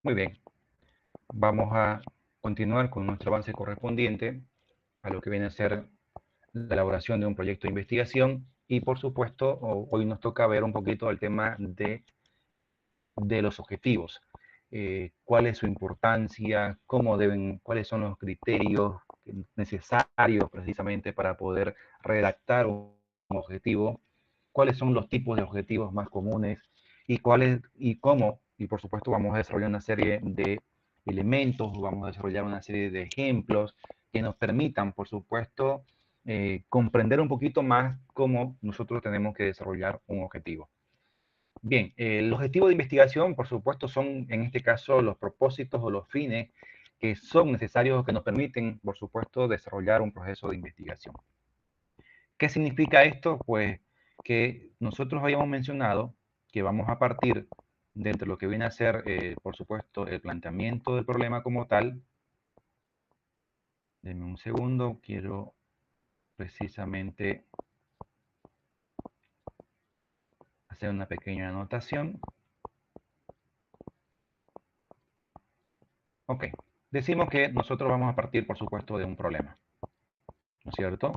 Muy bien, vamos a continuar con nuestro avance correspondiente a lo que viene a ser la elaboración de un proyecto de investigación y por supuesto hoy nos toca ver un poquito el tema de los objetivos. Cuál es su importancia, cuáles son los criterios necesarios precisamente para poder redactar un objetivo, cuáles son los tipos de objetivos más comunes y cómo, y por supuesto vamos a desarrollar una serie de elementos, vamos a desarrollar una serie de ejemplos que nos permitan, por supuesto, comprender un poquito más cómo nosotros tenemos que desarrollar un objetivo. Bien, el objetivo de investigación, por supuesto, son en este caso los propósitos o los fines que son necesarios, que nos permiten, por supuesto, desarrollar un proceso de investigación. ¿Qué significa esto? Pues que nosotros habíamos mencionado que vamos a partir de entre lo que viene a ser, por supuesto, el planteamiento del problema como tal. Denme un segundo, quiero precisamente hacer una pequeña anotación. Ok, decimos que nosotros vamos a partir, por supuesto, de un problema, ¿no es cierto?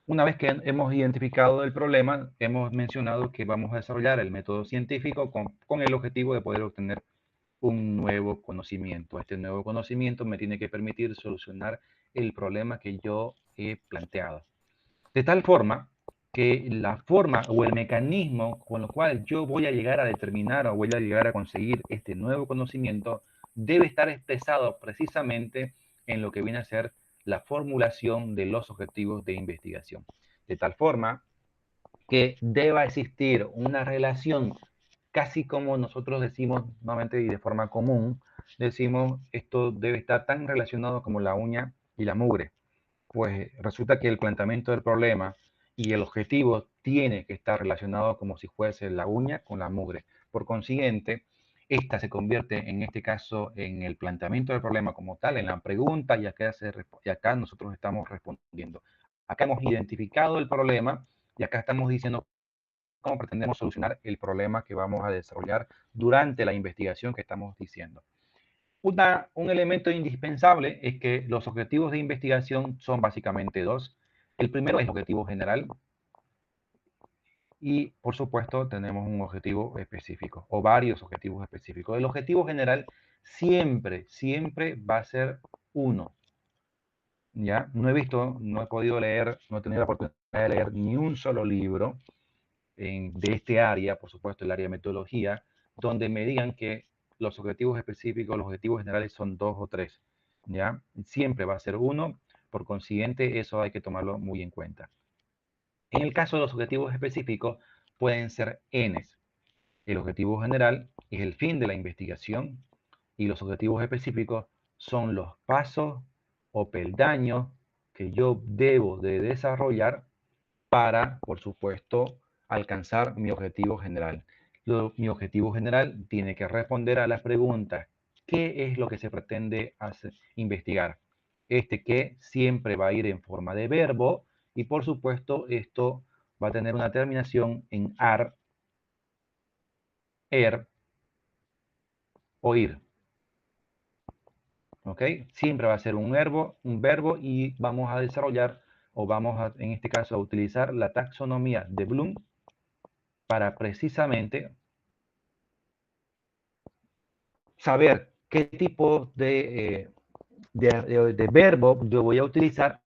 Una vez que hemos identificado el problema, hemos mencionado que vamos a desarrollar el método científico con el objetivo de poder obtener un nuevo conocimiento. Este nuevo conocimiento me tiene que permitir solucionar el problema que yo he planteado. De tal forma que la forma o el mecanismo con el cual yo voy a llegar a determinar o voy a llegar a conseguir este nuevo conocimiento debe estar expresado precisamente en lo que viene a ser la formulación de los objetivos de investigación. De tal forma que deba existir una relación, casi como nosotros decimos nuevamente y de forma común, decimos esto debe estar tan relacionado como la uña y la mugre. Pues resulta que el planteamiento del problema y el objetivo tiene que estar relacionado como si fuese la uña con la mugre. Por consiguiente, esta se convierte en este caso en el planteamiento del problema como tal, en la pregunta, y acá nosotros estamos respondiendo. Acá hemos identificado el problema y acá estamos diciendo cómo pretendemos solucionar el problema que vamos a desarrollar durante la investigación que estamos diciendo. Un elemento indispensable es que los objetivos de investigación son básicamente dos. El primero es el objetivo general y, por supuesto, tenemos un objetivo específico o varios objetivos específicos. El objetivo general siempre va a ser uno. ¿Ya? No he podido leer, no he tenido la oportunidad de leer ni un solo libro de este área, por supuesto, el área de metodología, donde me digan que los objetivos específicos, los objetivos generales son dos o tres, ¿ya? Siempre va a ser uno, por consiguiente, eso hay que tomarlo muy en cuenta. En el caso de los objetivos específicos, pueden ser N. El objetivo general es el fin de la investigación y los objetivos específicos son los pasos o peldaños que yo debo de desarrollar para, por supuesto, alcanzar mi objetivo general. Mi objetivo general tiene que responder a las preguntas: ¿qué es lo que se pretende investigar? Este qué siempre va a ir en forma de verbo y, por supuesto, esto va a tener una terminación en ar, er o ir. ¿Ok? Siempre va a ser un verbo y vamos a desarrollar o vamos a, en este caso, a utilizar la taxonomía de Bloom para precisamente saber qué tipo de verbo yo voy a utilizar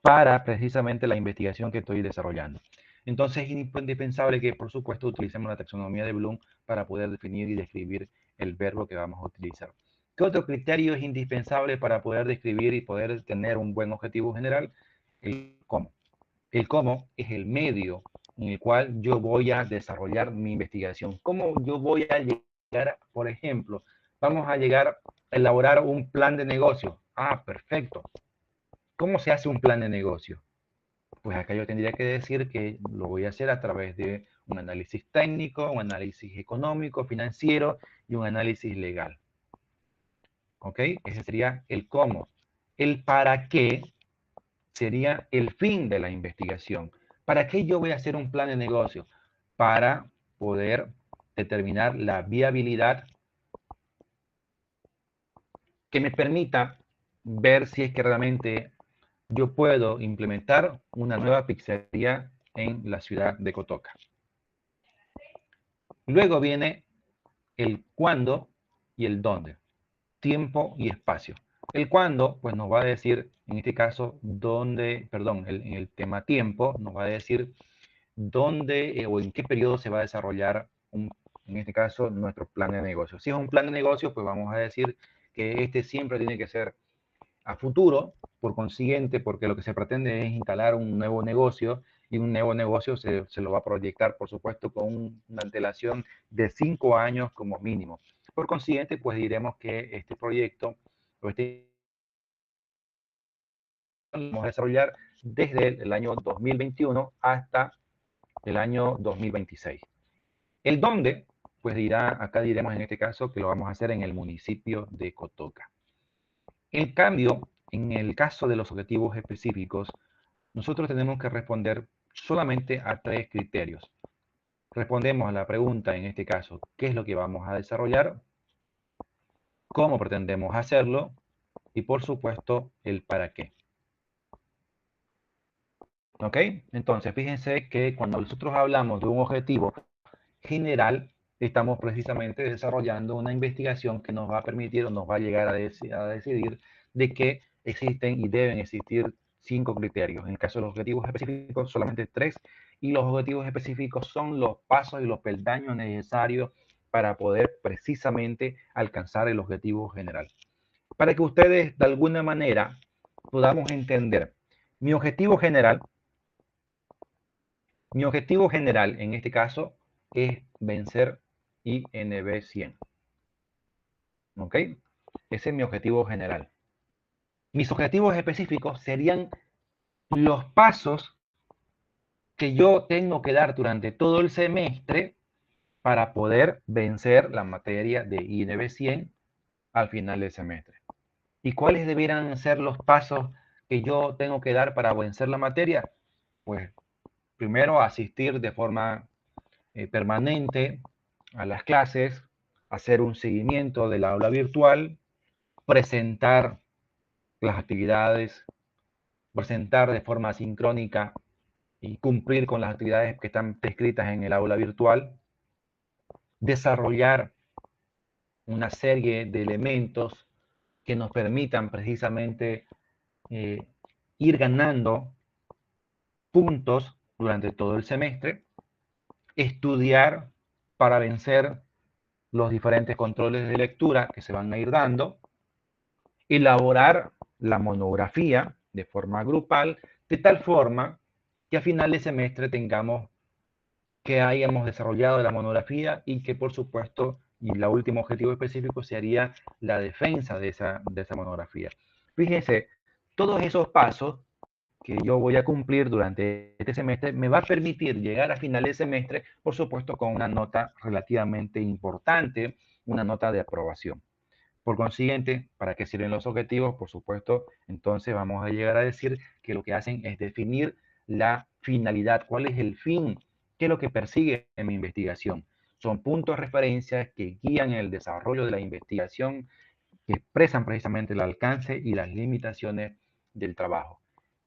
para precisamente la investigación que estoy desarrollando. Entonces es indispensable que, por supuesto, utilicemos la taxonomía de Bloom para poder definir y describir el verbo que vamos a utilizar. ¿Qué otro criterio es indispensable para poder describir y poder tener un buen objetivo general? El cómo. El cómo es el medio en el cual yo voy a desarrollar mi investigación. ¿Cómo yo voy a llegar, por ejemplo, vamos a llegar a elaborar un plan de negocio? Ah, perfecto. ¿Cómo se hace un plan de negocio? Pues acá yo tendría que decir que lo voy a hacer a través de un análisis técnico, un análisis económico, financiero y un análisis legal. ¿Ok? Ese sería el cómo. El para qué sería el fin de la investigación. ¿Para qué yo voy a hacer un plan de negocio? Para poder determinar la viabilidad que me permita ver si es que realmente yo puedo implementar una nueva pizzería en la ciudad de Cotoca. Luego viene el cuándo y el dónde, tiempo y espacio. El cuándo, pues nos va a decir, en este caso, dónde, perdón, en el tema tiempo, nos va a decir dónde o en qué periodo se va a desarrollar, en este caso, nuestro plan de negocio. Si es un plan de negocio, pues vamos a decir que este siempre tiene que ser a futuro, por consiguiente, porque lo que se pretende es instalar un nuevo negocio y un nuevo negocio se lo va a proyectar, por supuesto, con una antelación de 5 años como mínimo. Por consiguiente, pues diremos que este proyecto o este lo vamos a desarrollar desde el año 2021 hasta el año 2026. El dónde, pues acá diremos en este caso que lo vamos a hacer en el municipio de Cotoca. El cambio, en el caso de los objetivos específicos, nosotros tenemos que responder solamente a 3 criterios. Respondemos a la pregunta, en este caso, ¿qué es lo que vamos a desarrollar? ¿Cómo pretendemos hacerlo? Y por supuesto, el para qué. ¿Ok? Entonces, fíjense que cuando nosotros hablamos de un objetivo general, estamos precisamente desarrollando una investigación que nos va a permitir o nos va a llegar a decidir de que existen y deben existir 5 criterios. En el caso de los objetivos específicos, solamente 3. Y los objetivos específicos son los pasos y los peldaños necesarios para poder precisamente alcanzar el objetivo general. Para que ustedes de alguna manera podamos entender, mi objetivo general, en este caso es vencer INB 100. ¿Ok? Ese es mi objetivo general. Mis objetivos específicos serían los pasos que yo tengo que dar durante todo el semestre para poder vencer la materia de INB 100 al final del semestre. ¿Y cuáles debieran ser los pasos que yo tengo que dar para vencer la materia? Pues primero asistir de forma permanente a las clases, hacer un seguimiento del aula virtual, presentar las actividades, presentar de forma sincrónica y cumplir con las actividades que están descritas en el aula virtual, desarrollar una serie de elementos que nos permitan precisamente eh, ir ganando puntos durante todo el semestre, estudiar para vencer los diferentes controles de lectura que se van a ir dando, elaborar la monografía de forma grupal, de tal forma que a final de semestre tengamos que hayamos desarrollado la monografía y que por supuesto, y el último objetivo específico sería la defensa de esa monografía. Fíjense, todos esos pasos que yo voy a cumplir durante este semestre me va a permitir llegar a final de semestre, por supuesto, con una nota relativamente importante, una nota de aprobación. Por consiguiente, ¿para qué sirven los objetivos? Por supuesto, entonces vamos a llegar a decir que lo que hacen es definir la finalidad, cuál es el fin, qué es lo que persigue en mi investigación. Son puntos de referencia que guían el desarrollo de la investigación, que expresan precisamente el alcance y las limitaciones del trabajo.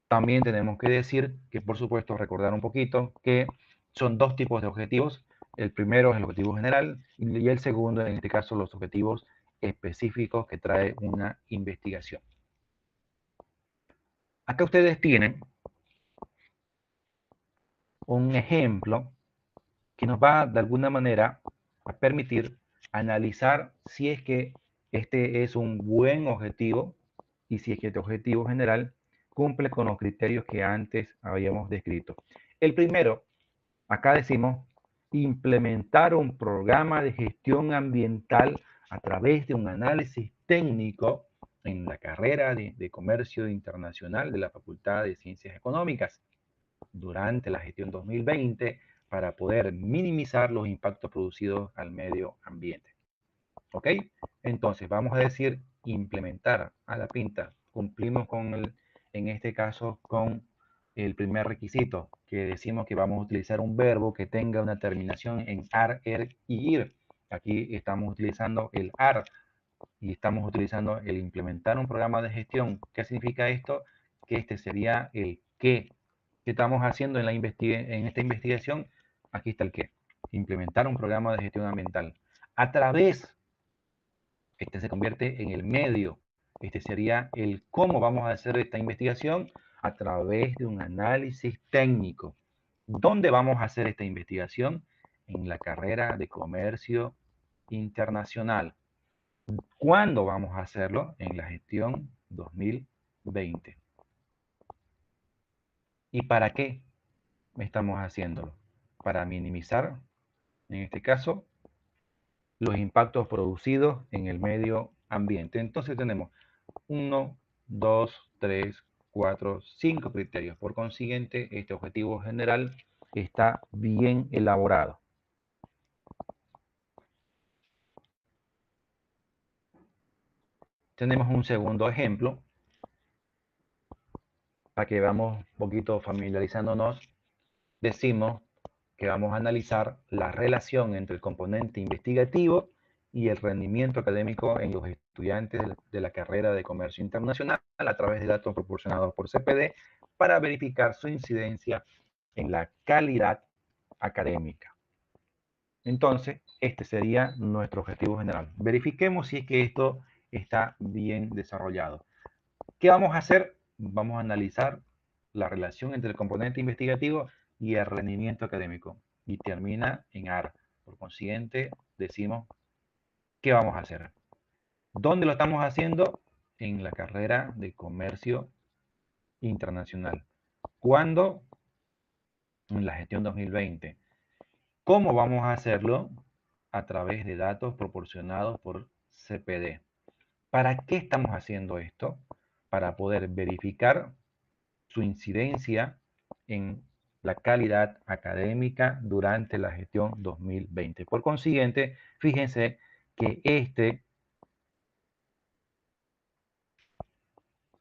También tenemos que decir que, por supuesto, recordar un poquito que son 2 tipos de objetivos. El primero es el objetivo general y el segundo, en este caso, los objetivos específicos que trae una investigación. Acá ustedes tienen un ejemplo que nos va de alguna manera a permitir analizar si es que este es un buen objetivo y si es que este objetivo general cumple con los criterios que antes habíamos descrito. El primero, acá decimos implementar un programa de gestión ambiental a través de un análisis técnico en la carrera de Comercio Internacional de la Facultad de Ciencias Económicas durante la gestión 2020 para poder minimizar los impactos producidos al medio ambiente. ¿Ok? Entonces, vamos a decir implementar a la pinta. Cumplimos en este caso, con el primer requisito, que decimos que vamos a utilizar un verbo que tenga una terminación en ar, er y ir. Aquí estamos utilizando el ar y estamos utilizando el implementar un programa de gestión. ¿Qué significa esto? Que este sería el qué. ¿Qué estamos haciendo en esta investigación? Aquí está el qué. Implementar un programa de gestión ambiental. A través, este se convierte en el medio. Este sería el cómo vamos a hacer esta investigación a través de un análisis técnico. ¿Dónde vamos a hacer esta investigación? En la carrera de comercio internacional. ¿Cuándo vamos a hacerlo? En la gestión 2020. ¿Y para qué estamos haciéndolo? Para minimizar, en este caso, los impactos producidos en el medio ambiente. Entonces tenemos 1, 2, 3, 4, 5 criterios. Por consiguiente, este objetivo general está bien elaborado. Tenemos un segundo ejemplo para que vamos un poquito familiarizándonos. Decimos que vamos a analizar la relación entre el componente investigativo y el rendimiento académico en los estudiantes de la carrera de comercio internacional a través de datos proporcionados por CPD para verificar su incidencia en la calidad académica. Entonces, este sería nuestro objetivo general. Verifiquemos si es que esto está bien desarrollado. ¿Qué vamos a hacer? Vamos a analizar la relación entre el componente investigativo y el rendimiento académico. Y termina en AR. Por consiguiente, decimos, ¿qué vamos a hacer? ¿Dónde lo estamos haciendo? En la carrera de comercio internacional. ¿Cuándo? En la gestión 2020. ¿Cómo vamos a hacerlo? A través de datos proporcionados por CPD. ¿Para qué estamos haciendo esto? Para poder verificar su incidencia en la calidad académica durante la gestión 2020. Por consiguiente, fíjense que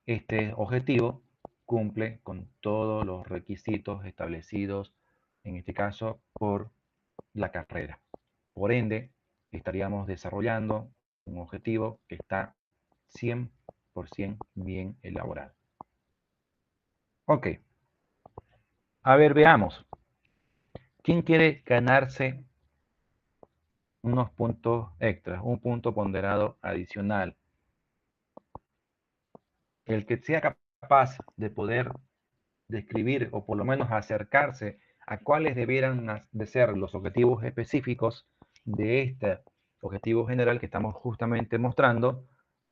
este objetivo cumple con todos los requisitos establecidos, en este caso, por la carrera. Por ende, estaríamos desarrollando un objetivo que está 100% bien elaborado. Ok. A ver, veamos. ¿Quién quiere ganarse unos puntos extras, un punto ponderado adicional? El que sea capaz de poder describir o por lo menos acercarse a cuáles debieran de ser los objetivos específicos de este objetivo general que estamos justamente mostrando,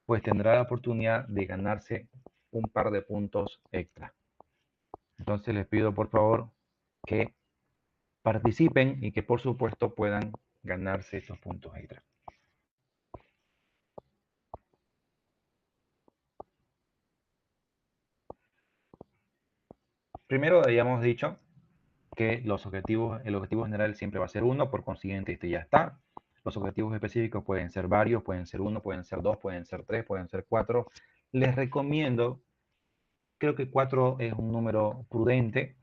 pues tendrá la oportunidad de ganarse un par de puntos extra. Entonces les pido por favor que participen y que por supuesto puedan ganarse estos puntos extra. Primero habíamos dicho que el objetivo general siempre va a ser 1, por consiguiente este ya está. Los objetivos específicos pueden ser varios, pueden ser 1, pueden ser 2, pueden ser 3, pueden ser 4. Les recomiendo, creo que 4 es un número prudente.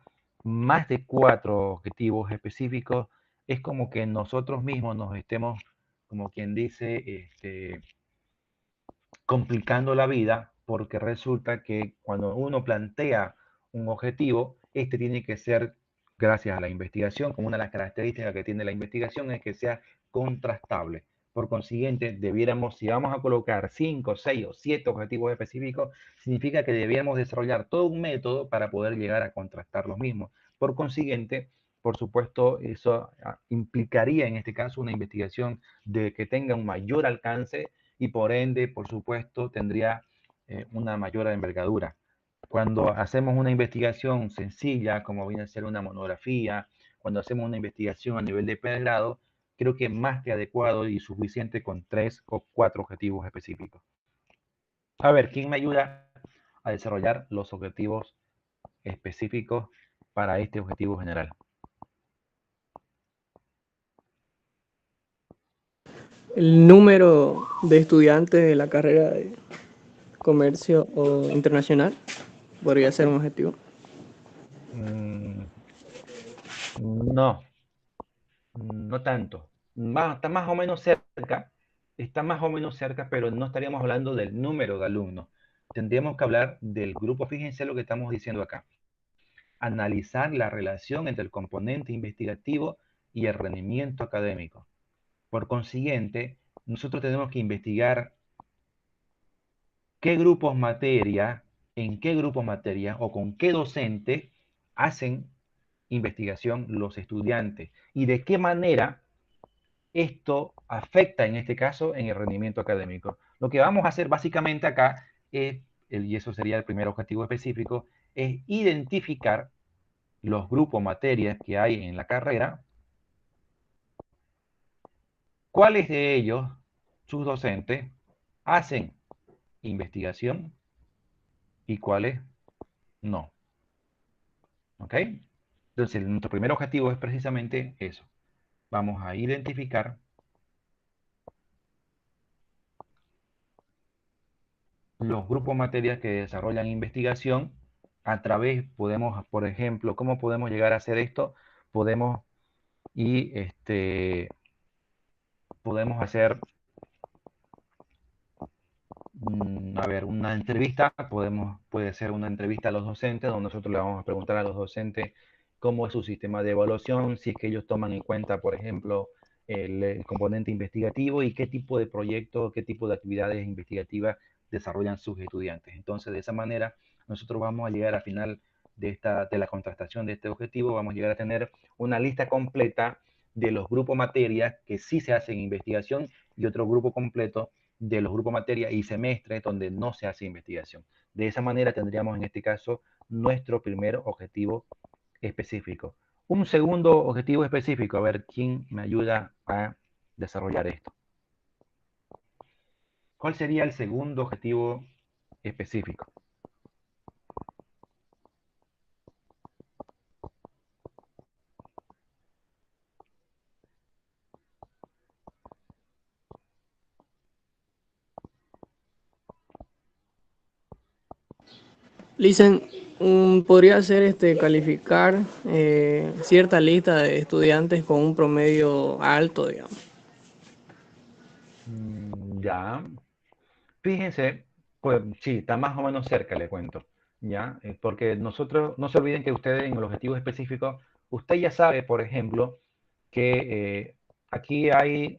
Más de 4 objetivos específicos es como que nosotros mismos nos estemos, como quien dice, complicando la vida, porque resulta que cuando uno plantea un objetivo, este tiene que ser, gracias a la investigación, como una de las características que tiene la investigación es que sea contrastable. Por consiguiente, debiéramos, si vamos a colocar 5, 6 o 7 objetivos específicos, significa que debiéramos desarrollar todo un método para poder llegar a contrastar los mismos. Por consiguiente, por supuesto, eso implicaría en este caso una investigación de que tenga un mayor alcance y por ende, por supuesto, tendría una mayor envergadura. Cuando hacemos una investigación sencilla, como viene a ser una monografía, cuando hacemos una investigación a nivel de pregrado, creo que es más que adecuado y suficiente con 3 o 4 objetivos específicos. A ver, ¿quién me ayuda a desarrollar los objetivos específicos para este objetivo general? El número de estudiantes de la carrera de comercio o internacional podría ser un objetivo. No, no tanto. Está más o menos cerca, está más o menos cerca, pero no estaríamos hablando del número de alumnos. Tendríamos que hablar del grupo. Fíjense lo que estamos diciendo acá. Analizar la relación entre el componente investigativo y el rendimiento académico. Por consiguiente, nosotros tenemos que investigar qué grupos materia, en qué grupos materia o con qué docente hacen investigación los estudiantes y de qué manera esto afecta en este caso en el rendimiento académico. Lo que vamos a hacer básicamente acá es, y eso sería el primer objetivo específico, es identificar los grupos materias que hay en la carrera, cuáles de ellos, sus docentes, hacen investigación y cuáles no. ¿Ok? Entonces, nuestro primer objetivo es precisamente eso. Vamos a identificar los grupos materias que desarrollan investigación a través, podemos, por ejemplo, ¿cómo podemos llegar a hacer esto? Podemos y podemos hacer, a ver, una entrevista, puede ser una entrevista a los docentes, donde nosotros le vamos a preguntar a los docentes cómo es su sistema de evaluación, si es que ellos toman en cuenta, por ejemplo, el componente investigativo y qué tipo de proyectos, qué tipo de actividades investigativas desarrollan sus estudiantes. Entonces, de esa manera, nosotros vamos a llegar al final de la contrastación de este objetivo, vamos a llegar a tener una lista completa de los grupos materias que sí se hacen investigación y otro grupo completo de los grupos materia y semestres donde no se hace investigación. De esa manera tendríamos en este caso nuestro primer objetivo específico. Un segundo objetivo específico, a ver quién me ayuda a desarrollar esto. ¿Cuál sería el segundo objetivo específico? Listen, podría ser calificar cierta lista de estudiantes con un promedio alto, digamos. Ya, fíjense, pues sí, está más o menos cerca, le cuento, ¿ya? Porque nosotros, no se olviden que ustedes en el objetivo específico, usted ya sabe, por ejemplo, que aquí hay,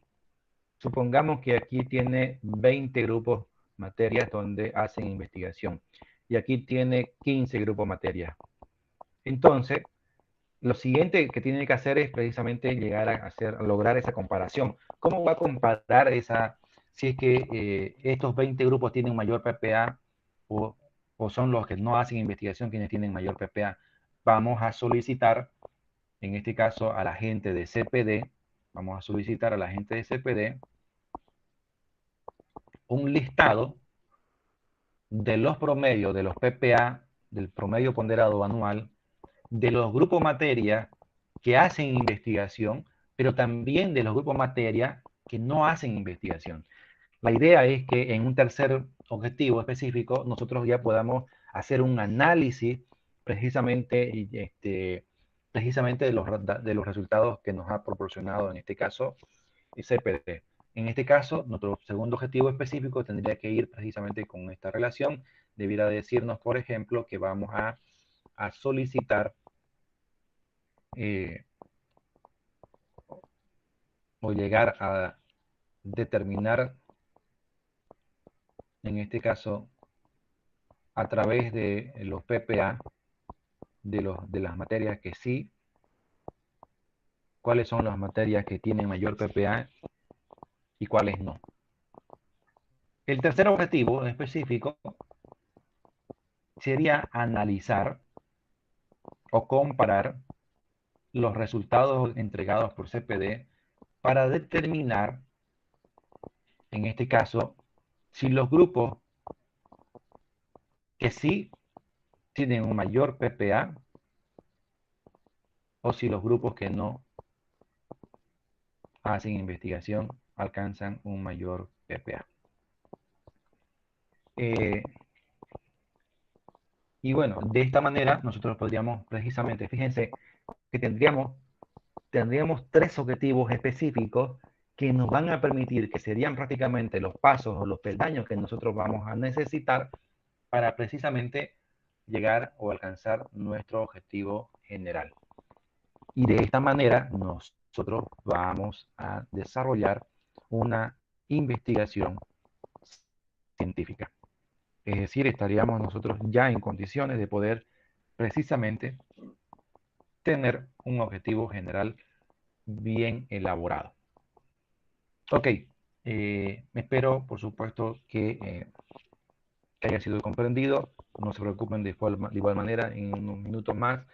supongamos que aquí tiene 20 grupos materias donde hacen investigación y aquí tiene 15 grupos materias. Entonces, lo siguiente que tiene que hacer es precisamente llegar a lograr esa comparación. ¿Cómo va a comparar si es que estos 20 grupos tienen mayor PPA o, o son los que no hacen investigación quienes tienen mayor PPA? Vamos a solicitar, en este caso, a la gente de CPD, vamos a solicitar a la gente de CPD un listado de los promedios de los PPA, del promedio ponderado anual, de los grupos materia que hacen investigación, pero también de los grupos materia que no hacen investigación. La idea es que en un tercer objetivo específico nosotros ya podamos hacer un análisis precisamente, precisamente de los resultados que nos ha proporcionado en este caso CPD. En este caso, nuestro segundo objetivo específico tendría que ir precisamente con esta relación. Debiera decirnos, por ejemplo, que vamos a solicitar eh, o llegar a determinar, en este caso, a través de los PPA, de las materias que sí, cuáles son las materias que tienen mayor PPA y cuáles no. El tercer objetivo específico sería analizar o comparar los resultados entregados por CPD para determinar, en este caso, si los grupos que sí tienen un mayor PPA o si los grupos que no hacen investigación alcanzan un mayor PPA. Y bueno, de esta manera nosotros podríamos precisamente, fíjense que tendríamos tres objetivos específicos que nos van a permitir, que serían prácticamente los pasos o los peldaños que nosotros vamos a necesitar para precisamente llegar o alcanzar nuestro objetivo general. Y de esta manera nosotros vamos a desarrollar una investigación científica. Es decir, estaríamos nosotros ya en condiciones de poder precisamente tener un objetivo general bien elaborado. Ok, espero por supuesto que haya sido comprendido. No se preocupen, de igual manera, en unos minutos más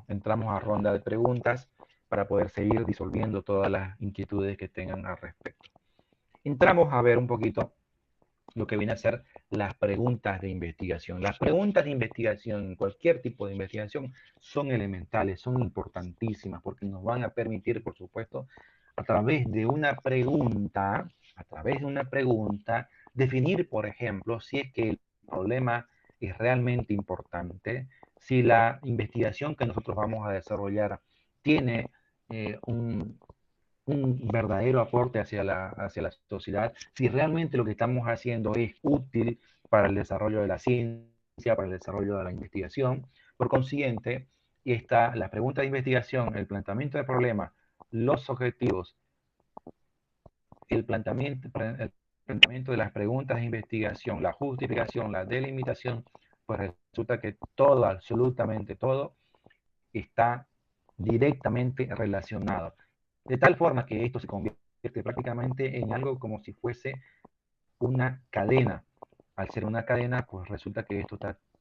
entramos a ronda de preguntas para poder seguir disolviendo todas las inquietudes que tengan al respecto. Entramos a ver un poquito lo que viene a ser las preguntas de investigación. Las preguntas de investigación, cualquier tipo de investigación, son elementales, son importantísimas porque nos van a permitir, por supuesto, a través de una pregunta, definir, por ejemplo, si es que el problema es realmente importante, si la investigación que nosotros vamos a desarrollar tiene un verdadero aporte hacia la sociedad, si realmente lo que estamos haciendo es útil para el desarrollo de la ciencia, para el desarrollo de la investigación. Por consiguiente, la pregunta de investigación, el planteamiento de problemas, los objetivos, el planteamiento de las preguntas de investigación, la justificación, la delimitación, pues resulta que todo, absolutamente todo, está directamente relacionado. De tal forma que esto se convierte prácticamente en algo como si fuese una cadena. Al ser una cadena, pues resulta que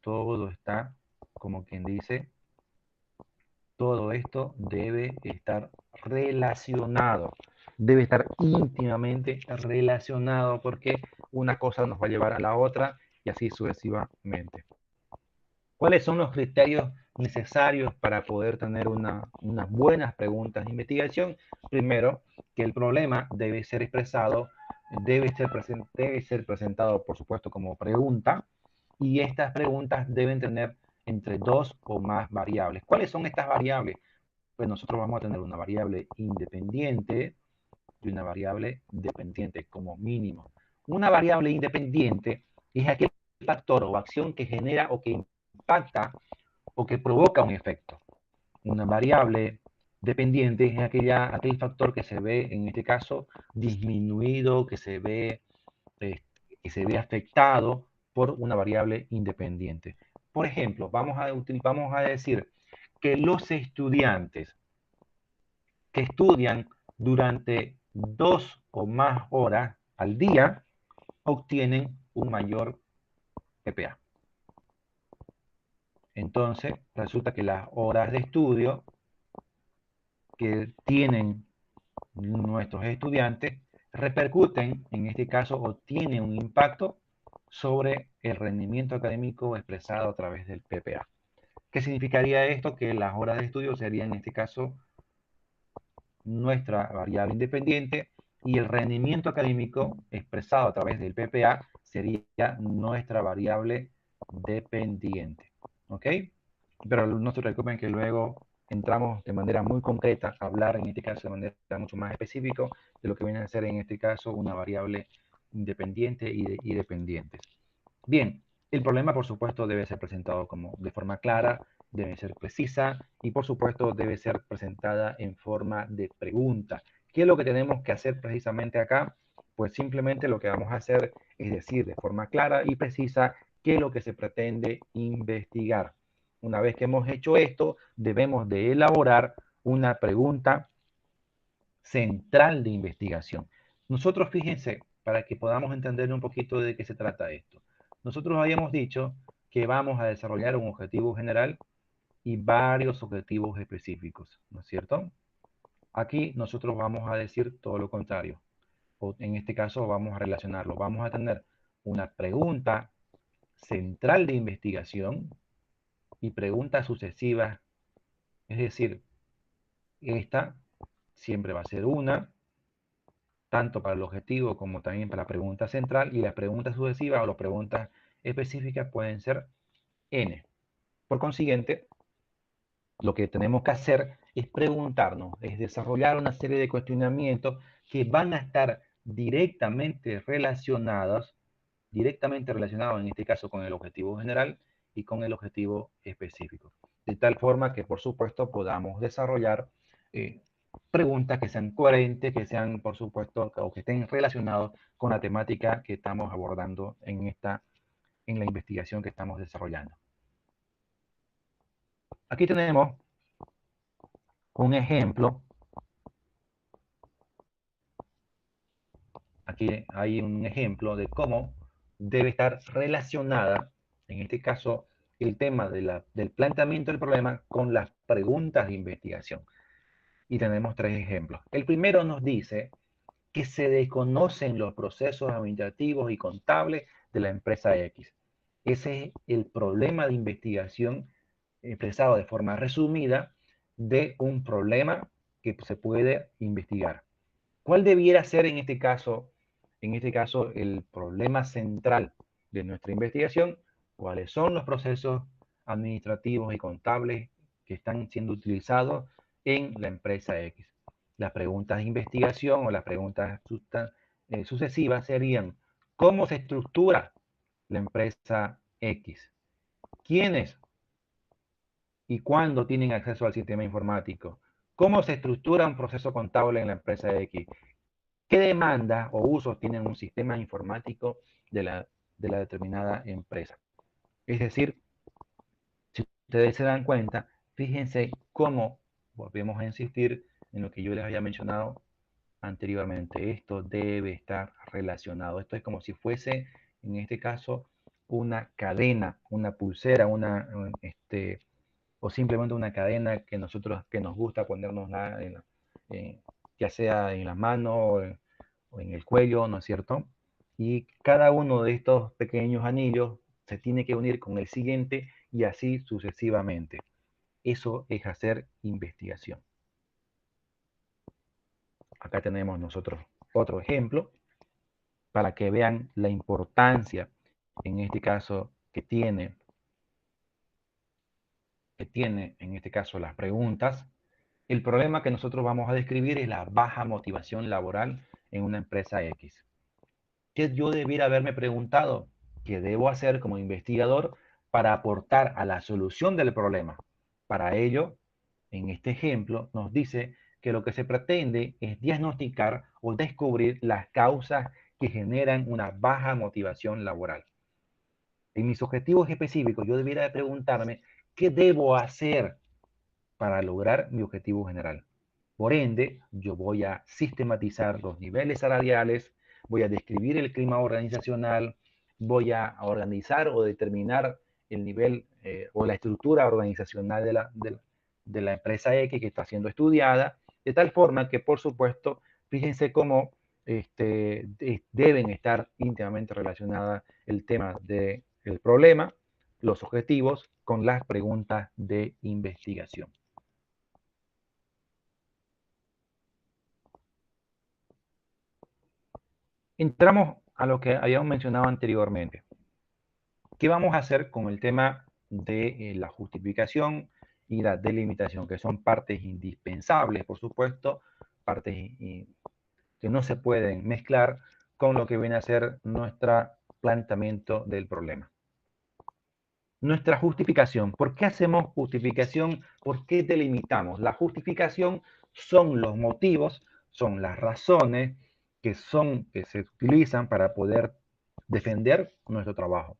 todo está, como quien dice, todo esto debe estar relacionado, debe estar íntimamente relacionado porque una cosa nos va a llevar a la otra y así sucesivamente. ¿Cuáles son los criterios necesarios para poder tener unas buenas preguntas de investigación? Primero, que el problema debe ser expresado, debe ser presentado, por supuesto, como pregunta, y estas preguntas deben tener entre dos o más variables. ¿Cuáles son estas variables? Pues nosotros vamos a tener una variable independiente y una variable dependiente como mínimo. Una variable independiente es aquel factor o acción que genera o que impacta o que provoca un efecto. Una variable dependiente es aquel factor que se ve, en este caso, disminuido, que se ve afectado por una variable independiente. Por ejemplo, vamos a decir que los estudiantes que estudian durante 2 o más horas al día obtienen un mayor PPA. Entonces, resulta que las horas de estudio que tienen nuestros estudiantes repercuten, en este caso, o tienen un impacto sobre el rendimiento académico expresado a través del PPA. ¿Qué significaría esto? Que las horas de estudio serían, en este caso, nuestra variable independiente y el rendimiento académico expresado a través del PPA sería nuestra variable dependiente. ¿Ok? Pero no se preocupen que luego entramos de manera muy concreta a hablar, en este caso, de manera mucho más específica de lo que viene a ser, en este caso, una variable independiente y dependientes. Bien, el problema, por supuesto, debe ser presentado de forma clara, debe ser precisa y, por supuesto, debe ser presentada en forma de pregunta. ¿Qué es lo que tenemos que hacer precisamente acá? Pues simplemente lo que vamos a hacer es decir de forma clara y precisa qué es lo que se pretende investigar. Una vez que hemos hecho esto, debemos de elaborar una pregunta central de investigación. Nosotros, fíjense, para que podamos entender un poquito de qué se trata esto. Nosotros habíamos dicho que vamos a desarrollar un objetivo general y varios objetivos específicos, ¿no es cierto? Aquí nosotros vamos a decir todo lo contrario. O en este caso vamos a relacionarlo. Vamos a tener una pregunta central de investigación y preguntas sucesivas. Es decir, esta siempre va a ser una, tanto para el objetivo como también para la pregunta central, y las preguntas sucesivas o las preguntas específicas pueden ser n. Por consiguiente, lo que tenemos que hacer es preguntarnos, es desarrollar una serie de cuestionamientos que van a estar directamente relacionados en este caso con el objetivo general y con el objetivo específico. De tal forma que, por supuesto, podamos desarrollar preguntas que sean coherentes, que sean, por supuesto, o que estén relacionados con la temática que estamos abordando en la investigación que estamos desarrollando. Aquí tenemos un ejemplo. Aquí hay un ejemplo de cómo debe estar relacionada, en este caso, el tema del planteamiento del problema con las preguntas de investigación. Y tenemos tres ejemplos. El primero nos dice que se desconocen los procesos administrativos y contables de la empresa X. Ese es el problema de investigación expresado de forma resumida de un problema que se puede investigar. ¿Cuál debiera ser en este caso, el problema central de nuestra investigación? ¿Cuáles son los procesos administrativos y contables que están siendo utilizados en la empresa X? Las preguntas de investigación o las preguntas sucesivas serían: ¿cómo se estructura la empresa X? ¿Quiénes y cuándo tienen acceso al sistema informático? ¿Cómo se estructura un proceso contable en la empresa X? ¿Qué demandas o usos tienen un sistema informático de la determinada empresa? Es decir, si ustedes se dan cuenta, fíjense cómo volvemos a insistir en lo que yo les había mencionado anteriormente. Esto debe estar relacionado. Esto es como si fuese, en este caso, una cadena, una pulsera, o simplemente una cadena que nos gusta ponernos ya sea en la mano o en el cuello, ¿no es cierto? Y cada uno de estos pequeños anillos se tiene que unir con el siguiente y así sucesivamente. Eso es hacer investigación. Acá tenemos nosotros otro ejemplo para que vean la importancia, en este caso, que tiene en este caso las preguntas. El problema que nosotros vamos a describir es la baja motivación laboral en una empresa X. ¿Qué yo debiera haberme preguntado? ¿Qué debo hacer como investigador para aportar a la solución del problema? Para ello, en este ejemplo, nos dice que lo que se pretende es diagnosticar o descubrir las causas que generan una baja motivación laboral. En mis objetivos específicos, yo debiera preguntarme qué debo hacer para lograr mi objetivo general. Por ende, yo voy a sistematizar los niveles salariales, voy a describir el clima organizacional, voy a organizar o determinar el nivel o la estructura organizacional de la empresa X que está siendo estudiada, de tal forma que, por supuesto, fíjense cómo deben estar íntimamente relacionadas el tema del problema, los objetivos, con las preguntas de investigación. Entramos a lo que habíamos mencionado anteriormente. ¿Qué vamos a hacer con el tema de la justificación y la delimitación, que son partes indispensables, por supuesto, partes que no se pueden mezclar con lo que viene a ser nuestro planteamiento del problema? Nuestra justificación. ¿Por qué hacemos justificación? ¿Por qué delimitamos? La justificación son los motivos, son las razones que se utilizan para poder defender nuestro trabajo.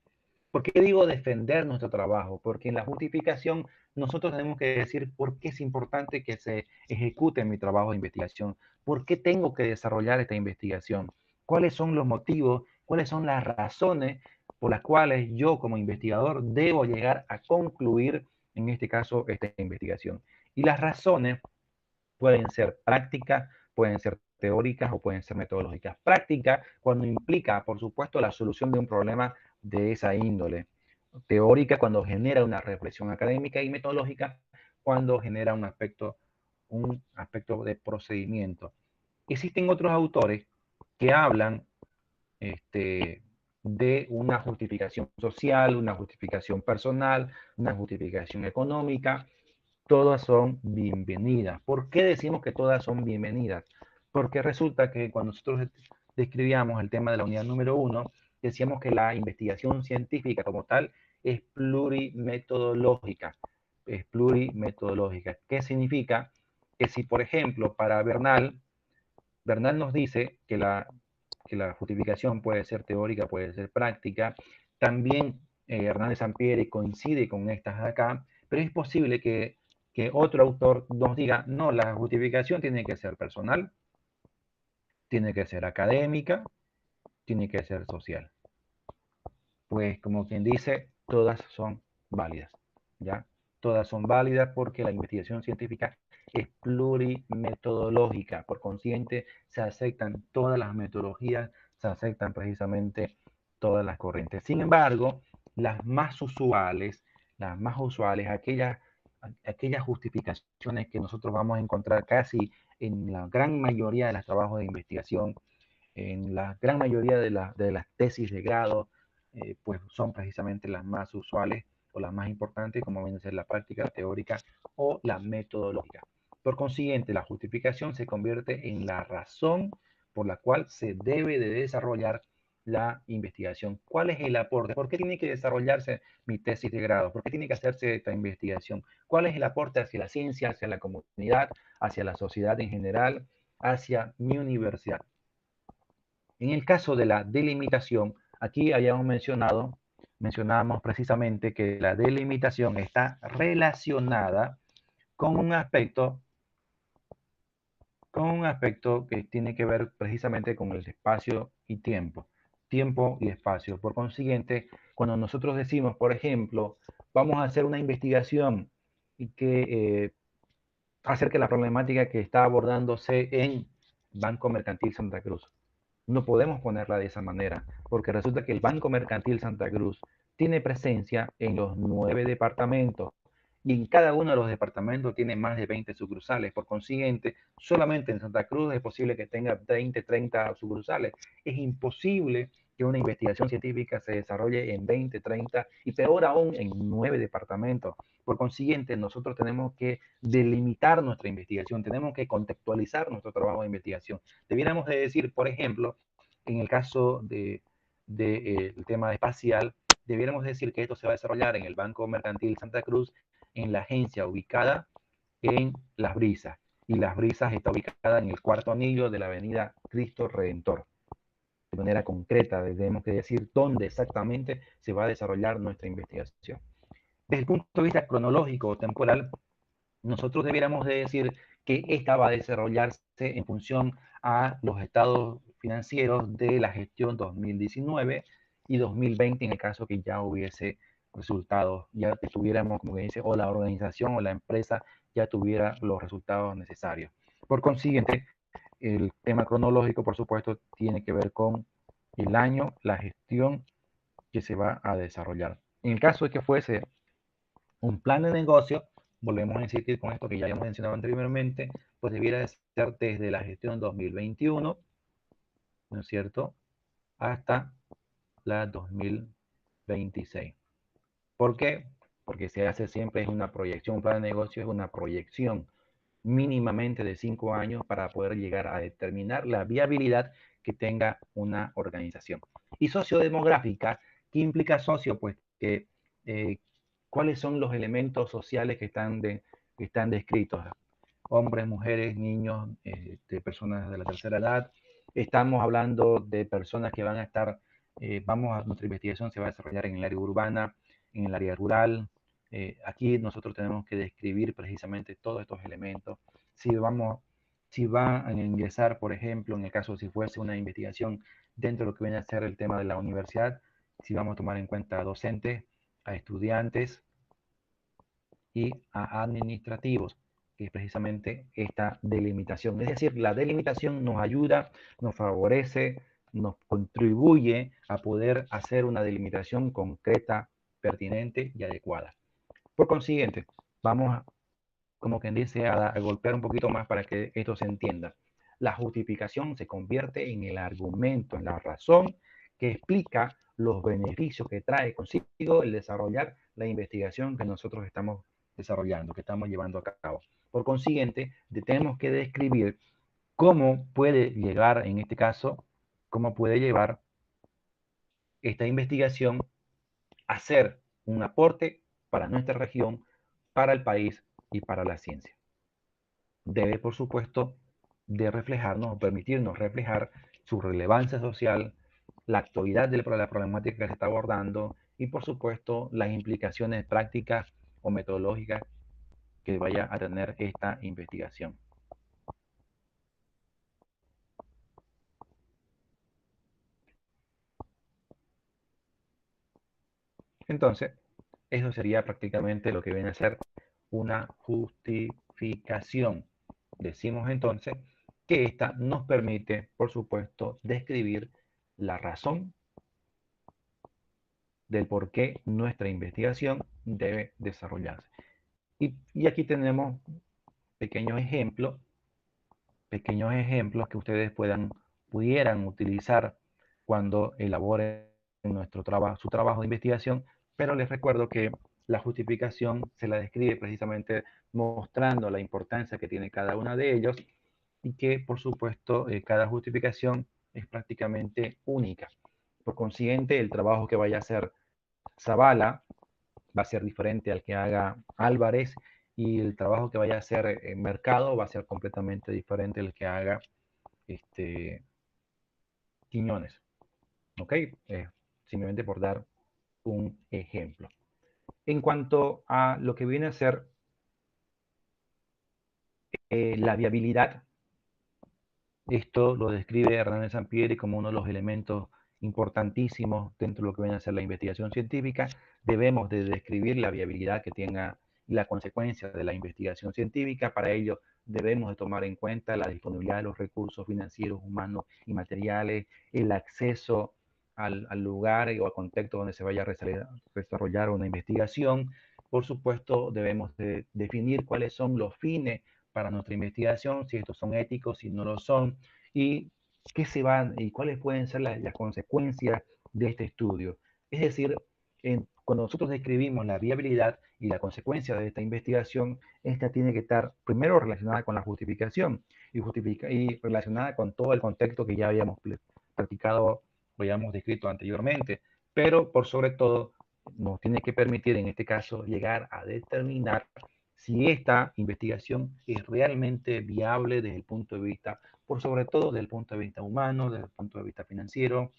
¿Por qué digo defender nuestro trabajo? Porque en la justificación nosotros tenemos que decir por qué es importante que se ejecute mi trabajo de investigación, por qué tengo que desarrollar esta investigación, cuáles son los motivos, cuáles son las razones por las cuales yo como investigador debo llegar a concluir, en este caso, esta investigación. Y las razones pueden ser prácticas, pueden ser teóricas o pueden ser metodológicas. Práctica cuando implica, por supuesto, la solución de un problema de esa índole. Teórica cuando genera una reflexión académica y metodológica cuando genera un aspecto de procedimiento. Existen otros autores que hablan de una justificación social, una justificación personal, una justificación económica. Todas son bienvenidas. ¿Por qué decimos que todas son bienvenidas? Porque resulta que cuando nosotros describíamos el tema de la unidad número 1, decíamos que la investigación científica como tal es plurimetodológica. Es plurimetodológica. ¿Qué significa? Que si, por ejemplo, para Bernal nos dice que la justificación puede ser teórica, puede ser práctica. También Hernández Sampieri coincide con estas acá, pero es posible que otro autor nos diga, no, la justificación tiene que ser personal, tiene que ser académica, tiene que ser social. Pues como quien dice, todas son válidas, ¿ya? Todas son válidas porque la investigación científica es plurimetodológica. Por consiguiente, se aceptan todas las metodologías, se aceptan precisamente todas las corrientes. Sin embargo, las más usuales, aquellas justificaciones que nosotros vamos a encontrar casi en la gran mayoría de los trabajos de investigación, en la gran mayoría de las tesis de grado, pues son precisamente las más usuales o las más importantes, como viene a ser la práctica, la teórica o la metodológica. Por consiguiente, la justificación se convierte en la razón por la cual se debe de desarrollar la investigación. ¿Cuál es el aporte? ¿Por qué tiene que desarrollarse mi tesis de grado? ¿Por qué tiene que hacerse esta investigación? ¿Cuál es el aporte hacia la ciencia, hacia la comunidad, hacia la sociedad en general, hacia mi universidad? En el caso de la delimitación, aquí habíamos mencionábamos precisamente que la delimitación está relacionada con un aspecto que tiene que ver precisamente con el espacio y tiempo y espacio. Por consiguiente, cuando nosotros decimos, por ejemplo, vamos a hacer una investigación y que acerca de la problemática que está abordándose en Banco Mercantil Santa Cruz. No podemos ponerla de esa manera, porque resulta que el Banco Mercantil Santa Cruz tiene presencia en los 9 departamentos y en cada uno de los departamentos tiene más de 20 sucursales. Por consiguiente, solamente en Santa Cruz es posible que tenga 20, 30 sucursales. Es imposible que una investigación científica se desarrolle en 20, 30 y peor aún en 9 departamentos. Por consiguiente, nosotros tenemos que delimitar nuestra investigación, tenemos que contextualizar nuestro trabajo de investigación. Debiéramos de decir, por ejemplo, en el caso del tema espacial, debiéramos decir que esto se va a desarrollar en el Banco Mercantil Santa Cruz, en la agencia ubicada en Las Brisas. Y Las Brisas está ubicada en el cuarto anillo de la avenida Cristo Redentor. De manera concreta, tenemos que decir dónde exactamente se va a desarrollar nuestra investigación. Desde el punto de vista cronológico o temporal, nosotros debiéramos de decir que esta va a desarrollarse en función a los estados financieros de la gestión 2019 y 2020 en el caso que ya hubiese resultados, ya que tuviéramos, como dice, o la organización o la empresa ya tuviera los resultados necesarios. Por consiguiente, el tema cronológico, por supuesto, tiene que ver con el año, la gestión que se va a desarrollar. En el caso de que fuese un plan de negocio, volvemos a insistir con esto que ya habíamos mencionado anteriormente, pues debiera ser desde la gestión 2021, ¿no es cierto?, hasta la 2026. ¿Por qué? Porque se hace siempre es una proyección, un plan de negocio es una proyección mínimamente de 5 años para poder llegar a determinar la viabilidad que tenga una organización. Y sociodemográfica, ¿qué implica socio? Pues que cuáles son los elementos sociales que están descritos. Hombres, mujeres, niños, personas de la tercera edad. Estamos hablando de personas que van a estar, nuestra investigación se va a desarrollar en el área urbana, en el área rural. Aquí nosotros tenemos que describir precisamente todos estos elementos. Si va a ingresar, por ejemplo, en el caso si fuese una investigación dentro de lo que viene a ser el tema de la universidad, si vamos a tomar en cuenta a docentes, a estudiantes y a administrativos, que es precisamente esta delimitación. Es decir, la delimitación nos ayuda, nos favorece, nos contribuye a poder hacer una delimitación concreta, pertinente y adecuada. Por consiguiente, vamos, como quien dice, a golpear un poquito más para que esto se entienda. La justificación se convierte en el argumento, en la razón que explica los beneficios que trae consigo el desarrollar la investigación que nosotros estamos desarrollando, que estamos llevando a cabo. Por consiguiente, tenemos que describir ¿Cómo puede llegar, en este caso, cómo puede llevar esta investigación a ser un aporte para nuestra región, para el país y para la ciencia? Debe, por supuesto, de reflejarnos o permitirnos reflejar su relevancia social, la actualidad de la problemática que se está abordando y, por supuesto, las implicaciones prácticas o metodológicas que vaya a tener esta investigación. Entonces, eso sería prácticamente lo que viene a ser una justificación. Decimos entonces que esta nos permite, por supuesto, describir la razón del por qué nuestra investigación debe desarrollarse. Y aquí tenemos pequeños ejemplos que ustedes pudieran utilizar cuando elaboren su trabajo de investigación, pero les recuerdo que la justificación se la describe precisamente mostrando la importancia que tiene cada una de ellos y que, por supuesto, cada justificación es prácticamente única. Por consiguiente, el trabajo que vaya a hacer Zavala va a ser diferente al que haga Álvarez y el trabajo que vaya a hacer Mercado va a ser completamente diferente al que haga Quiñones. ¿Ok? Simplemente por dar un ejemplo. En cuanto a lo que viene a ser la viabilidad, esto lo describe Hernández Sampieri como uno de los elementos importantísimos dentro de lo que viene a ser la investigación científica. Debemos de describir la viabilidad que tenga y la consecuencia de la investigación científica. Para ello debemos de tomar en cuenta la disponibilidad de los recursos financieros, humanos y materiales, el acceso al lugar o al contexto donde se vaya a desarrollar una investigación. Por supuesto, debemos de definir cuáles son los fines para nuestra investigación, si estos son éticos, si no lo son, y qué se van y cuáles pueden ser las consecuencias de este estudio. Es decir, cuando nosotros describimos la viabilidad y la consecuencia de esta investigación, esta tiene que estar primero relacionada con la justificación y relacionada con todo el contexto que ya habíamos practicado o habíamos descrito anteriormente, pero por sobre todo nos tiene que permitir en este caso llegar a determinar si esta investigación es realmente viable desde el punto de vista, por sobre todo desde el punto de vista humano, desde el punto de vista financiero,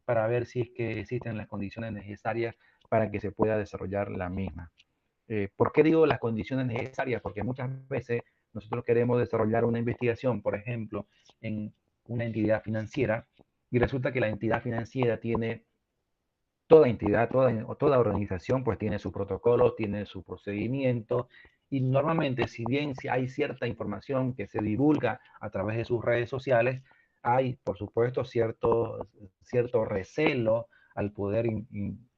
para ver si es que existen las condiciones necesarias para que se pueda desarrollar la misma. ¿Por qué digo las condiciones necesarias? Porque muchas veces nosotros queremos desarrollar una investigación, por ejemplo, en una entidad financiera, y resulta que la entidad financiera tiene toda entidad, toda organización, pues tiene su protocolo, tiene su procedimiento, y normalmente, si bien si hay cierta información que se divulga a través de sus redes sociales, hay, por supuesto, cierto recelo al poder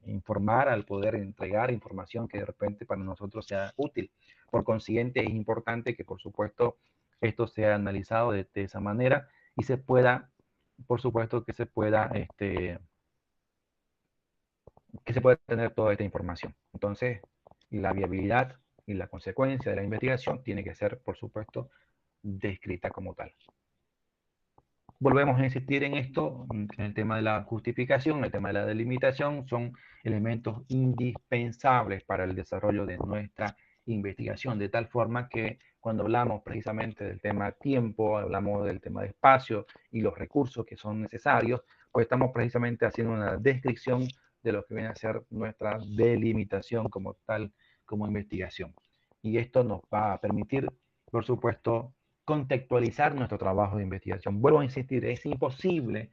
informar, al poder entregar información que de repente para nosotros sea útil. Por consiguiente, es importante que, por supuesto, esto sea analizado de esa manera y se pueda, por supuesto, que se puede tener toda esta información. Entonces, la viabilidad y la consecuencia de la investigación tiene que ser, por supuesto, descrita como tal. Volvemos a insistir en esto, en el tema de la justificación, el tema de la delimitación, son elementos indispensables para el desarrollo de nuestra investigación, de tal forma que cuando hablamos precisamente del tema tiempo, hablamos del tema de espacio y los recursos que son necesarios, pues estamos precisamente haciendo una descripción de lo que viene a ser nuestra delimitación como tal, como investigación. Y esto nos va a permitir, por supuesto, contextualizar nuestro trabajo de investigación. Vuelvo a insistir, es imposible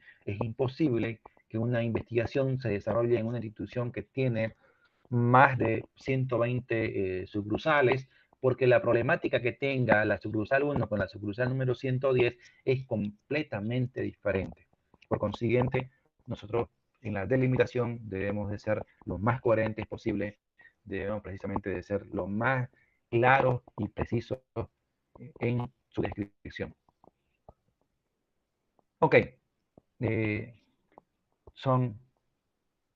que una investigación se desarrolle en una institución que tiene más de 120 sucursales, porque la problemática que tenga la sucursal 1 con la sucursal número 110 es completamente diferente. Por consiguiente, nosotros en la delimitación debemos de ser lo más coherentes posible, debemos precisamente de ser lo más claros y precisos en su descripción. Ok, eh, son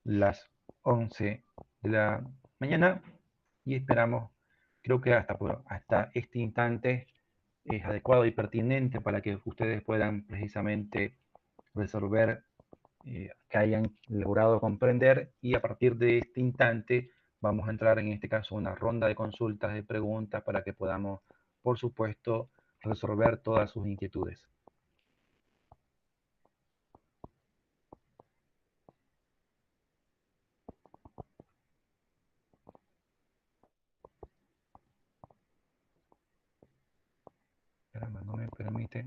las 11 de la mañana y esperamos, creo que hasta este instante, es adecuado y pertinente para que ustedes puedan precisamente resolver, que hayan logrado comprender, y a partir de este instante vamos a entrar en este caso una ronda de consultas, de preguntas, para que podamos, por supuesto, resolver todas sus inquietudes. Caramba, no me permite.